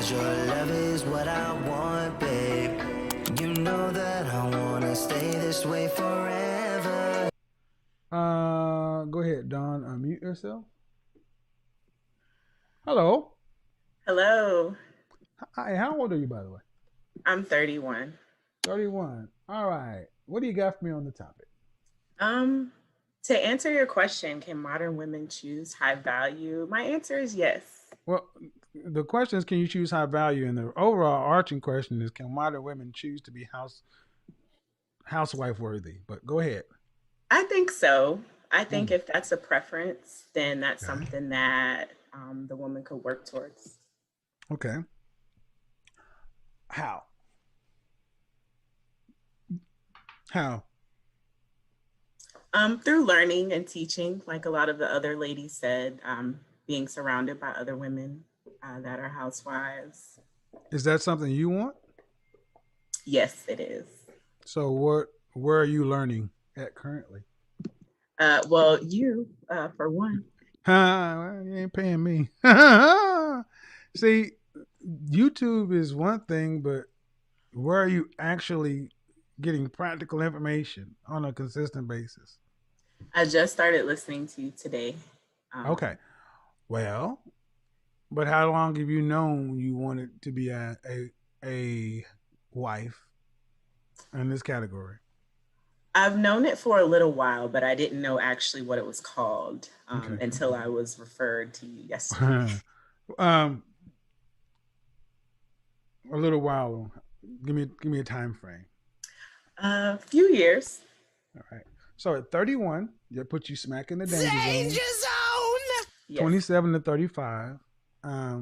'cause your love is what I want, babe. You know that I wanna stay this way forever. Go ahead, Don. Unmute yourself. Hello. Hello, Hi. How old are you, by the way? I'm 31. 31. All right. What do you got for me on the topic? Um, to answer your question, can modern women choose high value? My answer is yes. Well, the question is, can you choose high value? And the overall arching question is, can modern women choose to be housewife worthy? But go ahead. I think so. I think Mm. if that's a preference, then that's Okay. something that the woman could work towards. Okay. How? How? Through learning and teaching, like a lot of the other ladies said, being surrounded by other women that are housewives. Is that something you want? Yes, it is. So where are you learning at currently? Well, you, for one. Well, you ain't paying me. See, YouTube is one thing, but where are you actually getting practical information on a consistent basis? I just started listening to you today. Okay. Um, Well, but how long have you known you wanted to be a wife in this category? I've known it for a little while, but I didn't know actually what it was called Okay. until I was referred to you yesterday. um, a little while. Give me a time frame. A few years. All right. So at 31, that puts you smack in the danger zone. Danger zone! Yes. 27 to 35,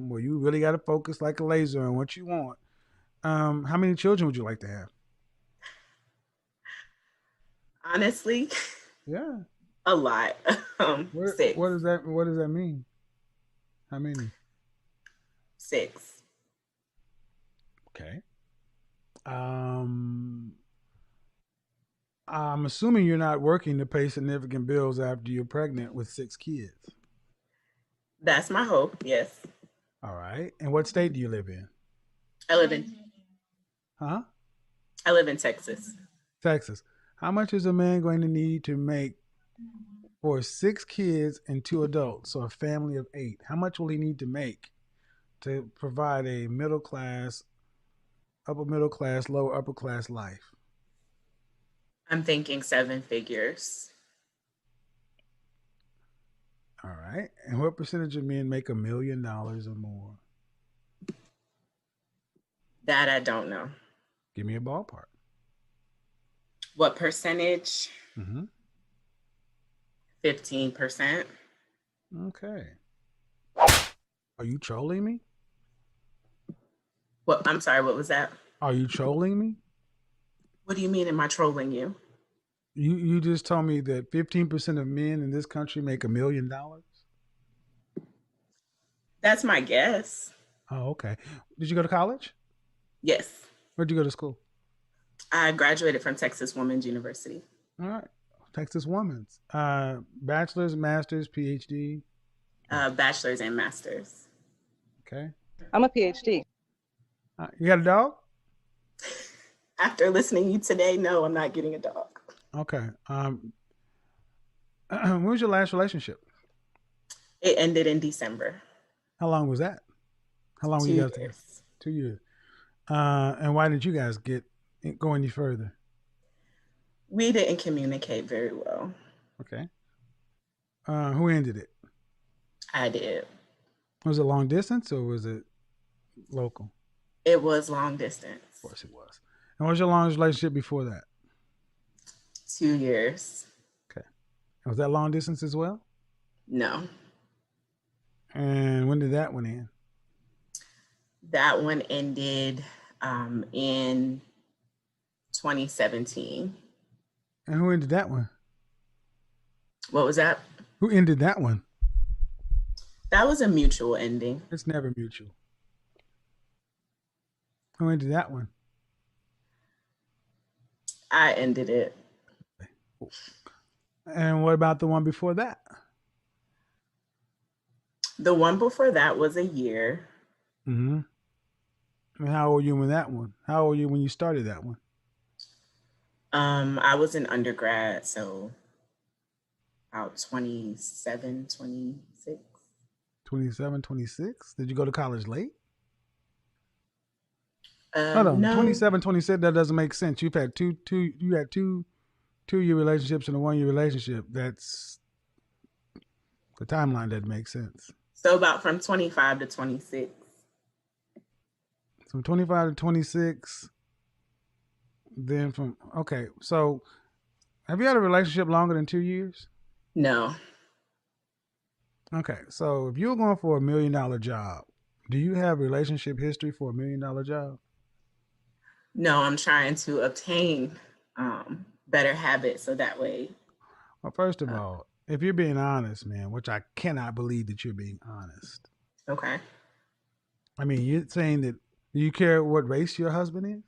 where you really got to focus like a laser on what you want. How many children would you like to have? Honestly, Yeah. a lot. Six. What does that mean? How many? Six. Okay. Um, I'm assuming you're not working to pay significant bills after you're pregnant with 6 kids. That's my hope. Yes. All right. And what state do you live in? I live in Huh? I live in Texas. Texas. How much is a man going to need to make for 6 kids and 2 adults, so a family of 8? How much will he need to make to provide a middle class, upper middle class, lower upper class life? I'm thinking seven figures. All right. And what percentage of men make $1 million or more? That I don't know. Give me a ballpark. What percentage? Mm-hmm. 15%. Okay. Are you trolling me? What I'm sorry, what was that? Are you trolling me? What do you mean am I trolling you? You just told me that 15% of men in this country make $1 million. That's my guess. Oh, okay. Did you go to college? Yes. Where'd you go to school? I graduated from Texas Women's University. All right. Texas Woman's. Bachelor's, master's, PhD. Bachelor's and master's. Okay. I'm a PhD. You got a dog? After listening to you today, no, I'm not getting a dog. Okay. When was your last relationship? It ended in December. How long was that? How long were Two you guys together? years. 2 years. And why did you guys go any further? We didn't communicate very well. Okay. Who ended it? I did. Was it long distance or was it local? It was long distance. Of course it was. And what was your longest relationship before that? 2 years. Okay. And was that long distance as well? No. And when did that one end? That one ended in 2017. And who ended that one? What was that? Who ended that one? That was a mutual ending. It's never mutual. Who ended that one? I ended it. And what about the one before that? The one before that was a year. Mm-hmm. I mean, how old were you when that one? How old were you when you started that one? I was an undergrad, so about 27, 26. 27, 26? Did you go to college late? Hold on, No, 27, 26. That doesn't make sense. You've had you had 2 year relationships and a 1 year relationship. That's the timeline doesn't make sense. so about from 25 to 26. From 25 to 26, then okay. So have you had a relationship longer than 2 years? No, Okay, so if you're going for $1 million job, do you have relationship history for $1 million job? no, I'm trying to obtain better habits so that way. Well, first of Uh, all, if you're being honest, man, which I cannot believe that you're being honest. okay. I mean, you're saying that do you care what race your husband is?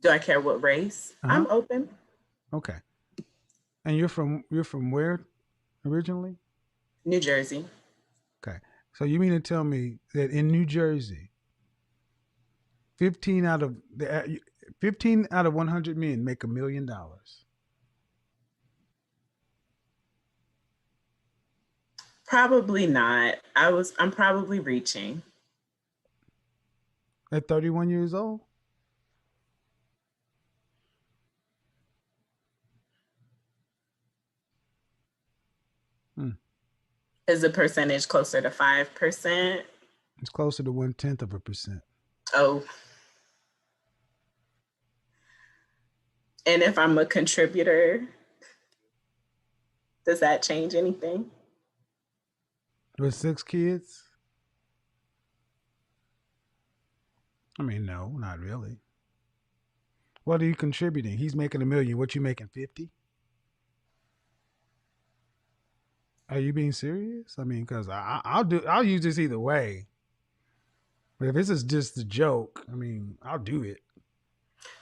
Do I care what race? Uh I'm huh. open. Okay. And you're from where originally? New Jersey. Okay. So you mean to tell me that in New Jersey, 15 out of the 15 out of 100 men make $1 million? Probably not. I'm probably reaching. At 31 years old? Hmm. Is the percentage closer to 5%? It's closer to 1/10%. Oh, and if I'm a contributor, does that change anything? With 6 kids? I mean, no, not really. What are you contributing? He's making 1 million. What you making 50? Are you being serious? I mean, because I'll use this either way. But if this is just a joke, I mean, I'll do it.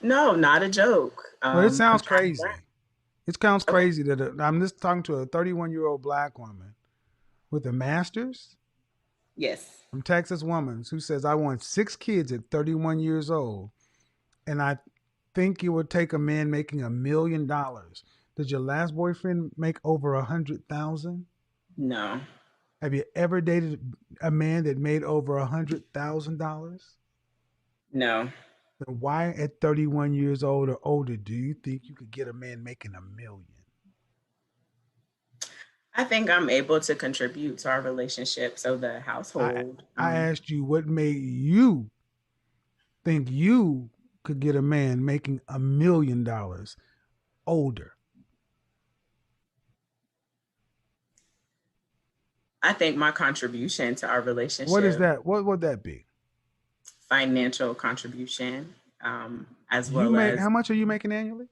No, not a joke. Well, it I'm sounds trying to learn. crazy. It sounds Okay. crazy that I'm just talking to a 31-year-old black woman with a master's Yes. from Texas woman who says, I want 6 kids at 31 years old. And I think it would take a man making $1 million. Did your last boyfriend make over 100,000? No. Have you ever dated a man that made over $100,000? No. Then why at 31 years old or older do you think you could get a man making 1 million? I think I'm able to contribute to our relationship. So the I household. I asked you what made you think you could get a man making $1 million older. I think my contribution to our What is relationship, that? What would that be? financial contribution, as You well make as how much are you making annually?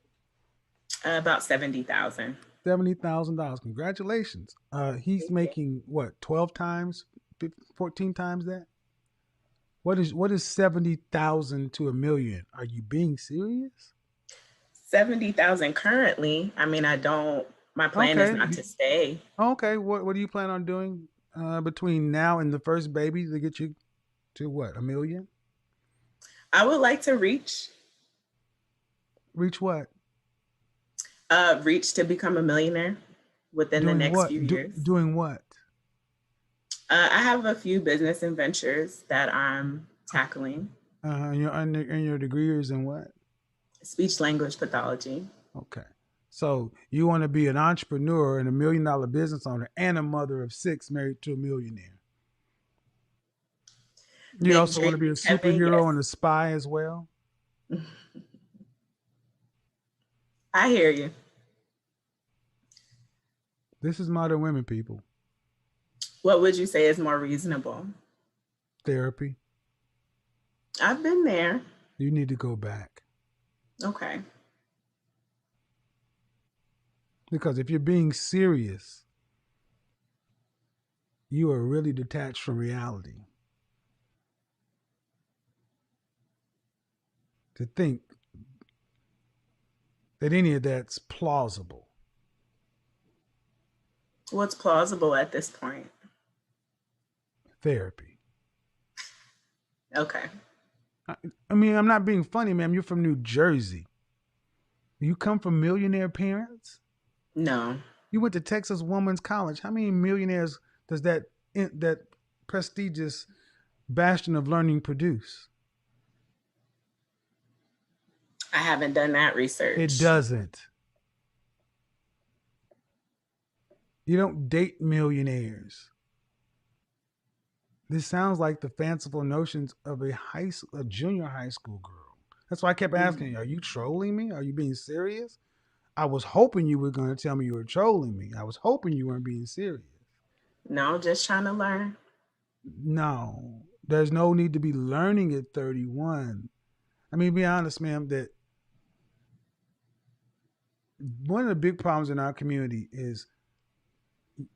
about 70,000. $70,000. Congratulations. He's Thank you. making what, 12 times, 14 times that? What is 70,000 to 1 million? Are you being serious? 70,000 currently. I mean, I don't, my plan is Okay. not to stay. Okay. What do you plan on doing between now and the first baby to get you to what, 1 million? I would like to Reach what? reach to become a millionaire within the Doing next what? few years. Doing what? I have a few business ventures that I'm tackling. And your degree is in what? Speech language pathology. Okay. So you want to be an entrepreneur and $1 million business owner and a mother of 6 married to a millionaire. You Big also want to be a dreams, Kevin. superhero and Yes. a spy as well. I hear you. This is modern women, people. What would you say is more reasonable? Therapy. I've been there. You need to go back. Okay. Because if you're being serious, you are really detached from reality. To think that any of that's plausible. What's plausible at this point? Therapy. Okay. I mean, I'm not being funny, ma'am. You're from New Jersey. You come from millionaire parents. No. You went to Texas Woman's College. How many millionaires does that prestigious bastion of learning produce? I haven't done that It research. doesn't. You don't date millionaires. This sounds like the fanciful notions of a junior high school girl. That's why I kept asking you, are you trolling me? Are you being serious? I was hoping you were going to tell me you were trolling me. I was hoping you weren't being serious. No, just trying to learn. No, there's no need to be learning at 31. I mean, be honest, ma'am, that one of the big problems in our community is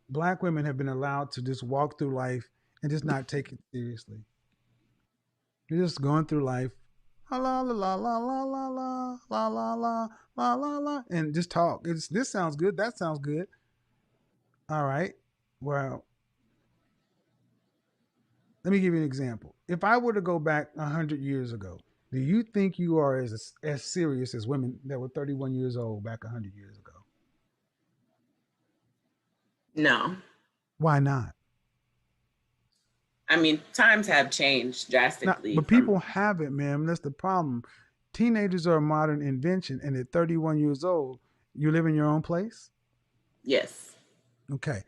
black women have been allowed to just walk through life and just not take it seriously. You're just going through life, la la la la la la la la la la la la la, and just talk. This sounds good. That sounds good. All right. Well, let me give you an example. If I were to go back 100 years ago, do you think you are as serious as women that were 31 years old back 100 years ago? No. Why not? I mean, times have changed Not, drastically but from, people haven't, man. That's the problem. Teenagers are a modern invention, and at 31 years old, you live in your own place. yes. Okay.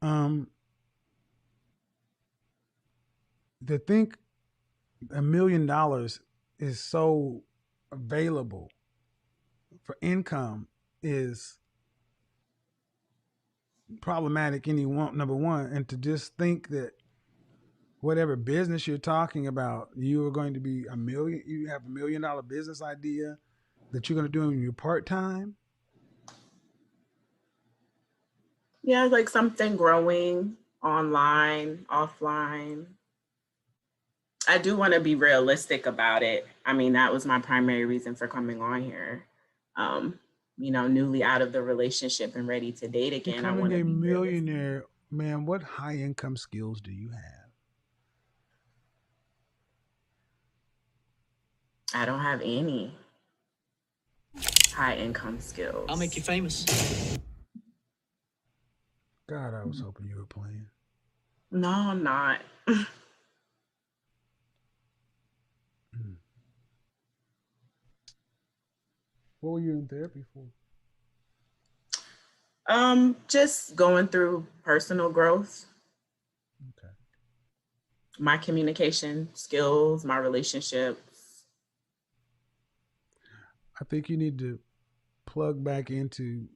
Um, to think $1 million is so available for income is problematic. Number one, and to just think that whatever business you're talking about, you are going to be you have $1 million business idea that you're going to do in your part time. Yeah, like something growing online, offline. I do want to be realistic about it. I mean, that was my primary reason for coming on here. Um, newly out of the relationship and ready to date again. I want Becoming to a be realistic. millionaire, man, what high income skills do you have? I don't have any high income skills. I'll make you famous. God, I was hoping you were playing. No, I'm not. Mm. What were you in therapy for? Just going through personal growth, Okay. my communication skills, my relationships. I think you need to plug back into,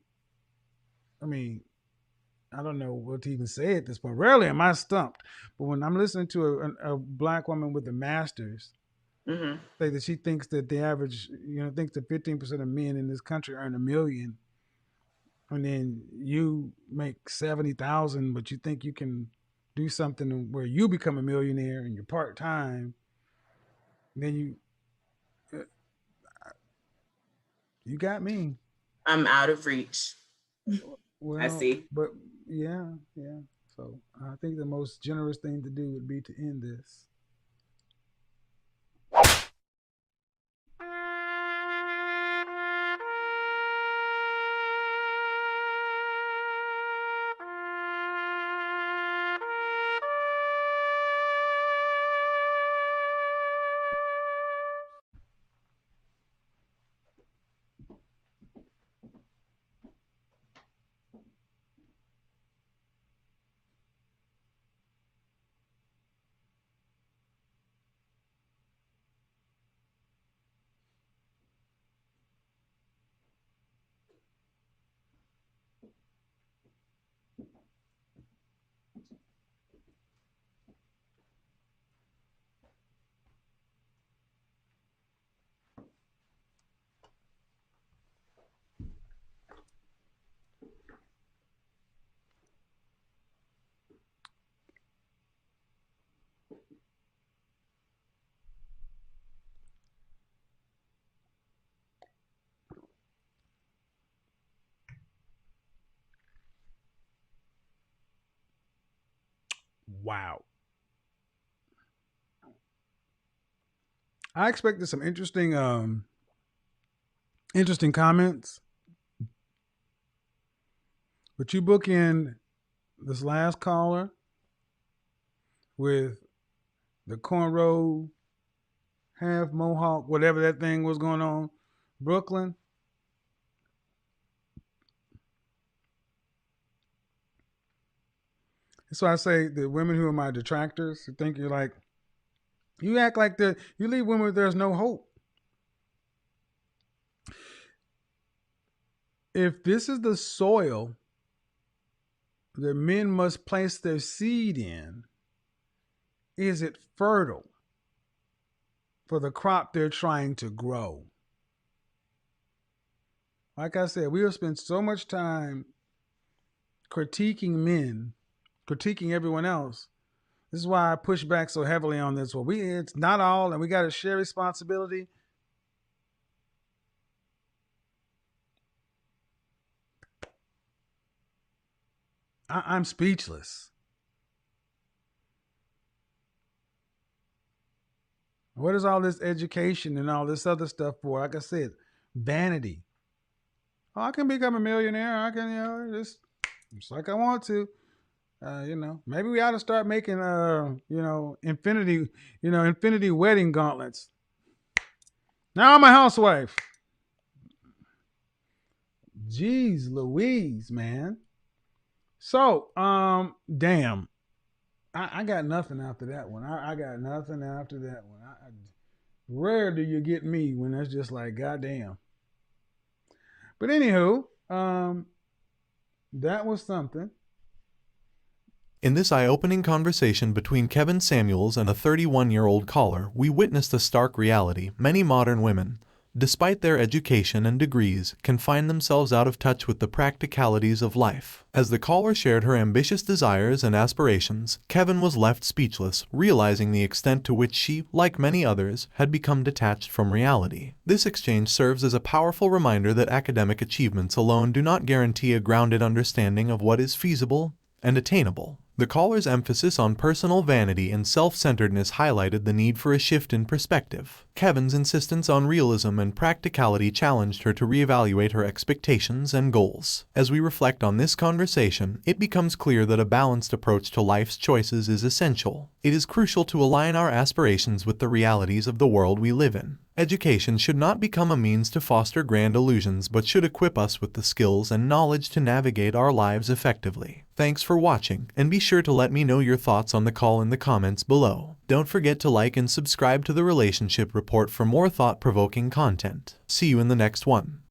I mean, I don't know what to even say at this point. Rarely am I stumped, but when I'm listening to a black woman with a master's Hmm. say that she thinks that the average, thinks that 15% of men in this country earn a million, and then you make 70,000, but you think you can do something where you become a millionaire and you're part time, then uh, you got me. I'm out of reach. I Well, see. but yeah, yeah. So I think the most generous thing to do would be to end this. Wow. I expected some interesting comments, but you book in this last caller with the cornrow, half mohawk, whatever that thing was going on, Brooklyn. So I say the women who are my detractors who think you're like, you act like you leave women where there's no hope. If this is the soil that men must place their seed in, is it fertile for the crop they're trying to grow? Like I said, we have spent so much time critiquing men, critiquing everyone else. This is why I push back so heavily on this. Well, it's not all, and we got to share responsibility. I'm speechless. What is all this education and all this other stuff for? Like I said, vanity. Oh, I can become a millionaire. I can, just like I want to. Maybe we ought to start making, infinity wedding gauntlets. Now I'm a housewife. Jeez Louise, man. So, damn. I got nothing after that one. I got nothing after that one. Rare do you get me when that's just like, goddamn. But anywho, that was something. In this eye-opening conversation between Kevin Samuels and a 31-year-old caller, we witnessed a stark reality. Many modern women, despite their education and degrees, can find themselves out of touch with the practicalities of life. As the caller shared her ambitious desires and aspirations, Kevin was left speechless, realizing the extent to which she, like many others, had become detached from reality. This exchange serves as a powerful reminder that academic achievements alone do not guarantee a grounded understanding of what is feasible and attainable. The caller's emphasis on personal vanity and self-centeredness highlighted the need for a shift in perspective. Kevin's insistence on realism and practicality challenged her to reevaluate her expectations and goals. As we reflect on this conversation, it becomes clear that a balanced approach to life's choices is essential. It is crucial to align our aspirations with the realities of the world we live in. Education should not become a means to foster grand illusions, but should equip us with the skills and knowledge to navigate our lives effectively. Thanks for watching, and be sure to let me know your thoughts on the call in the comments below. Don't forget to like and subscribe to the Relationship Report for more thought-provoking content. See you in the next one.